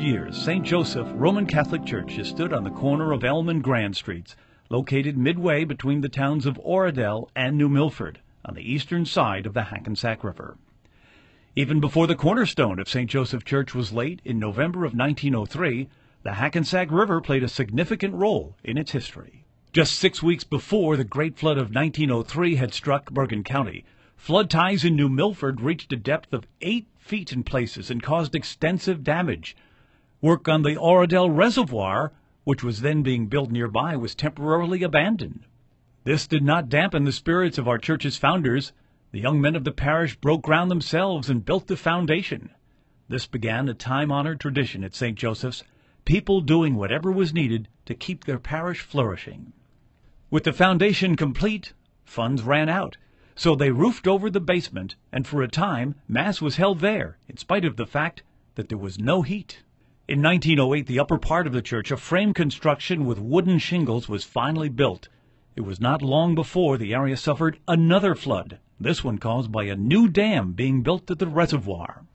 years, St. Joseph Roman Catholic Church has stood on the corner of Elm and Grand Streets, located midway between the towns of Oradell and New Milford, on the eastern side of the Hackensack River. Even before the cornerstone of St. Joseph Church was laid in November of 1903, the Hackensack River played a significant role in its history. Just 6 weeks before the Great Flood of 1903 had struck Bergen County, flood ties in New Milford reached a depth of 8 feet in places and caused extensive damage. Work on the Oradell Reservoir, which was then being built nearby, was temporarily abandoned. This did not dampen the spirits of our church's founders. The young men of the parish broke ground themselves and built the foundation. This began a time-honored tradition at St. Joseph's, people doing whatever was needed to keep their parish flourishing. With the foundation complete, funds ran out. So they roofed over the basement, and for a time, Mass was held there, in spite of the fact that there was no heat. In 1908, the upper part of the church, a frame construction with wooden shingles, was finally built. It was not long before the area suffered another flood, this one caused by a new dam being built at the reservoir.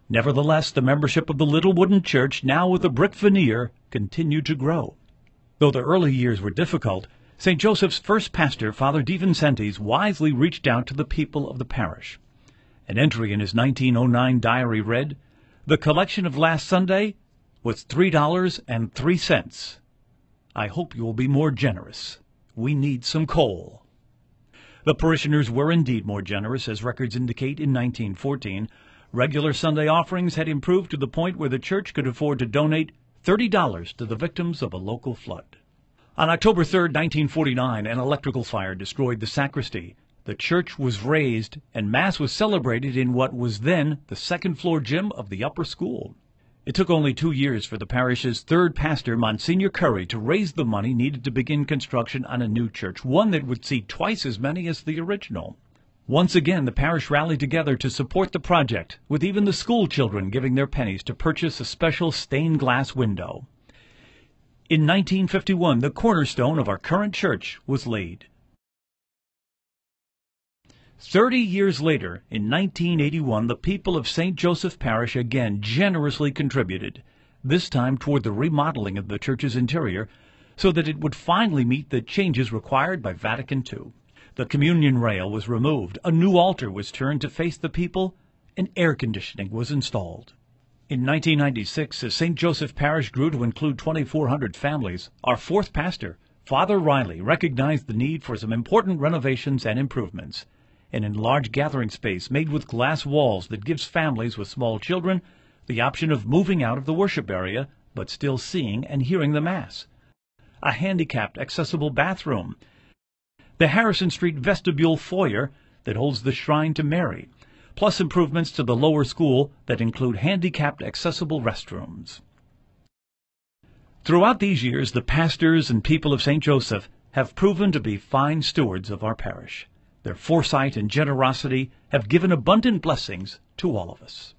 Nevertheless, the membership of the little wooden church, now with a brick veneer, continued to grow. Though the early years were difficult, St. Joseph's first pastor, Father DeVincentes, wisely reached out to the people of the parish. An entry in his 1909 diary read, "The collection of last Sunday was $3.03. I hope you will be more generous. We need some coal." The parishioners were indeed more generous, as records indicate in 1914. Regular Sunday offerings had improved to the point where the church could afford to donate $30 to the victims of a local flood. On October 3, 1949, an electrical fire destroyed the sacristy. The church was razed, and Mass was celebrated in what was then the second-floor gym of the upper school. It took only 2 years for the parish's third pastor, Monsignor Curry, to raise the money needed to begin construction on a new church, one that would seat twice as many as the original. Once again, the parish rallied together to support the project, with even the school children giving their pennies to purchase a special stained glass window. In 1951, the cornerstone of our current church was laid. 30 years later, in 1981, the people of St. Joseph Parish again generously contributed, this time toward the remodeling of the church's interior, so that it would finally meet the changes required by Vatican II. The communion rail was removed, a new altar was turned to face the people, and air conditioning was installed. In 1996, as St. Joseph Parish grew to include 2,400 families, our fourth pastor, Father Riley, recognized the need for some important renovations and improvements. An enlarged gathering space made with glass walls that gives families with small children the option of moving out of the worship area, but still seeing and hearing the Mass. A handicapped accessible bathroom. The Harrison Street vestibule foyer that holds the shrine to Mary, plus improvements to the lower school that include handicapped accessible restrooms. Throughout these years, the pastors and people of St. Joseph have proven to be fine stewards of our parish. Their foresight and generosity have given abundant blessings to all of us.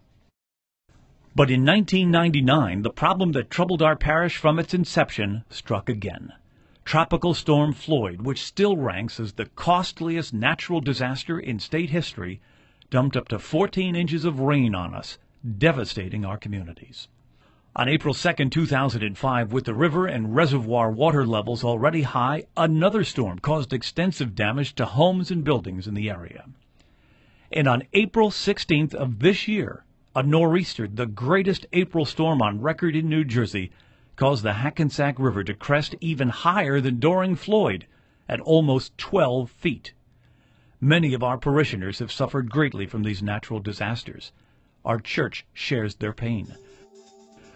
But in 1999, the problem that troubled our parish from its inception struck again. Tropical Storm Floyd, which still ranks as the costliest natural disaster in state history, dumped up to 14 inches of rain on us, devastating our communities. On April 2, 2005, with the river and reservoir water levels already high, another storm caused extensive damage to homes and buildings in the area. And on April 16th of this year, a nor'easter, the greatest April storm on record in New Jersey, caused the Hackensack River to crest even higher than during Floyd, at almost 12 feet. Many of our parishioners have suffered greatly from these natural disasters. Our church shares their pain.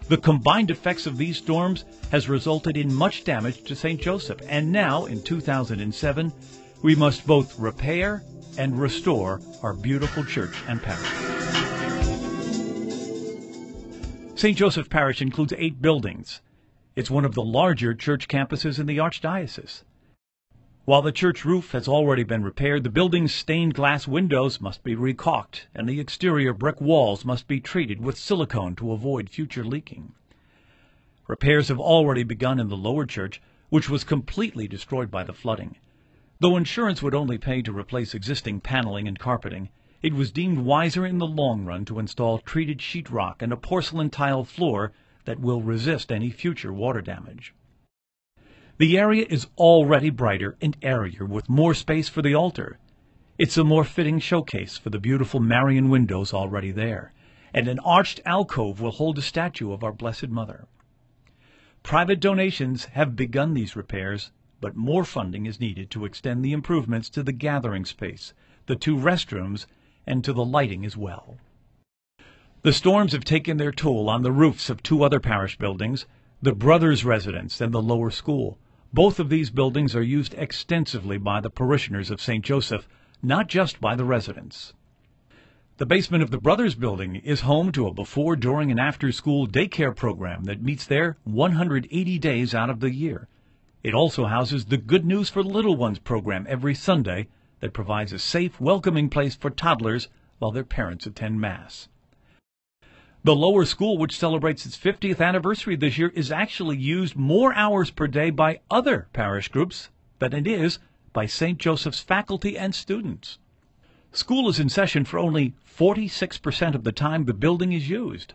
The combined effects of these storms has resulted in much damage to St. Joseph, and now, in 2007, we must both repair and restore our beautiful church and parish. St. Joseph Parish includes 8 buildings. It's one of the larger church campuses in the Archdiocese. While the church roof has already been repaired, the building's stained glass windows must be recaulked, and the exterior brick walls must be treated with silicone to avoid future leaking. Repairs have already begun in the lower church, which was completely destroyed by the flooding. Though insurance would only pay to replace existing paneling and carpeting, It was deemed wiser in the long run to install treated sheetrock and a porcelain tile floor that will resist any future water damage. The area is already brighter and airier with more space for the altar. It's a more fitting showcase for the beautiful Marian windows already there, and an arched alcove will hold a statue of our Blessed Mother. Private donations have begun these repairs, but more funding is needed to extend the improvements to the gathering space, the 2 restrooms, and to the lighting as well. The storms have taken their toll on the roofs of 2 other parish buildings, the Brothers' Residence and the lower school. Both of these buildings are used extensively by the parishioners of St. Joseph, not just by the residents. The basement of the Brothers building is home to a before, during, and after-school daycare program that meets there 180 days out of the year. It also houses the Good News for Little Ones program every Sunday that provides a safe, welcoming place for toddlers while their parents attend Mass. The lower school, which celebrates its 50th anniversary this year, is actually used more hours per day by other parish groups than it is by St. Joseph's faculty and students. School is in session for only 46% of the time the building is used.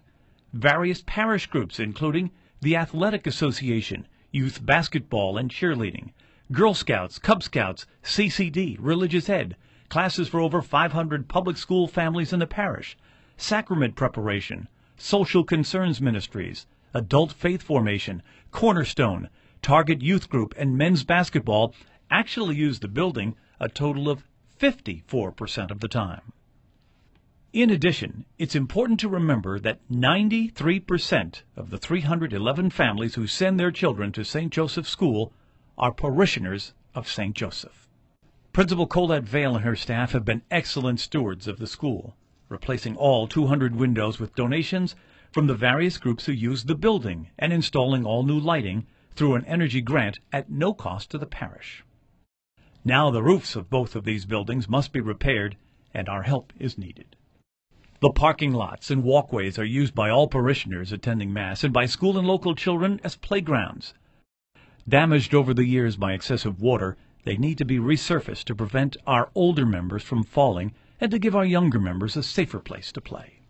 Various parish groups, including the Athletic Association, Youth Basketball and Cheerleading, Girl Scouts, Cub Scouts, CCD, Religious Ed, classes for over 500 public school families in the parish, sacrament preparation, social concerns ministries, adult faith formation, Cornerstone, Target Youth Group, and men's basketball actually use the building a total of 54% of the time. In addition, it's important to remember that 93% of the 311 families who send their children to St. Joseph's School are parishioners of St. Joseph. Principal Colette Vale and her staff have been excellent stewards of the school, replacing all 200 windows with donations from the various groups who use the building and installing all new lighting through an energy grant at no cost to the parish. Now the roofs of both of these buildings must be repaired, and our help is needed. The parking lots and walkways are used by all parishioners attending Mass and by school and local children as playgrounds. Damaged over the years by excessive water, they need to be resurfaced to prevent our older members from falling and to give our younger members a safer place to play.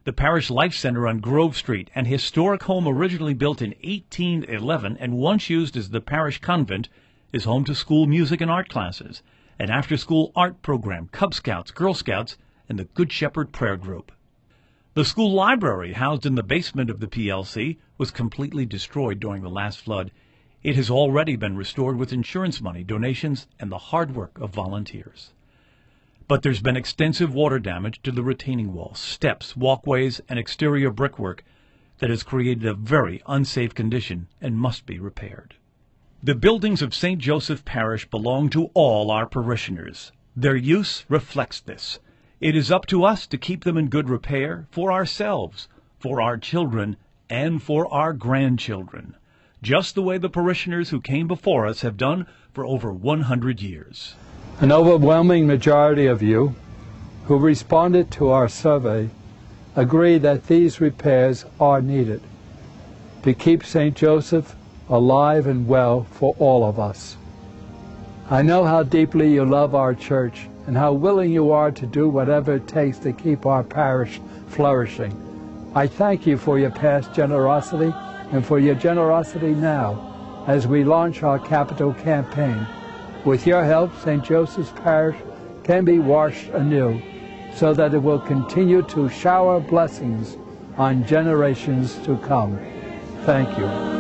The Parish Life Center on Grove Street, an historic home originally built in 1811 and once used as the parish convent, is home to school music and art classes, an after-school art program, Cub Scouts, Girl Scouts, and the Good Shepherd Prayer Group. The school library, housed in the basement of the PLC, was completely destroyed during the last flood. It has already been restored with insurance money, donations, and the hard work of volunteers. But there's been extensive water damage to the retaining walls, steps, walkways, and exterior brickwork that has created a very unsafe condition and must be repaired. The buildings of St. Joseph Parish belong to all our parishioners. Their use reflects this. It is up to us to keep them in good repair for ourselves, for our children, and for our grandchildren, just the way the parishioners who came before us have done for over 100 years. An overwhelming majority of you who responded to our survey agree that these repairs are needed to keep St. Joseph alive and well for all of us. I know how deeply you love our church and how willing you are to do whatever it takes to keep our parish flourishing. I thank you for your past generosity and for your generosity now as we launch our capital campaign. With your help, St. Joseph's Parish can be washed anew so that it will continue to shower blessings on generations to come. Thank you.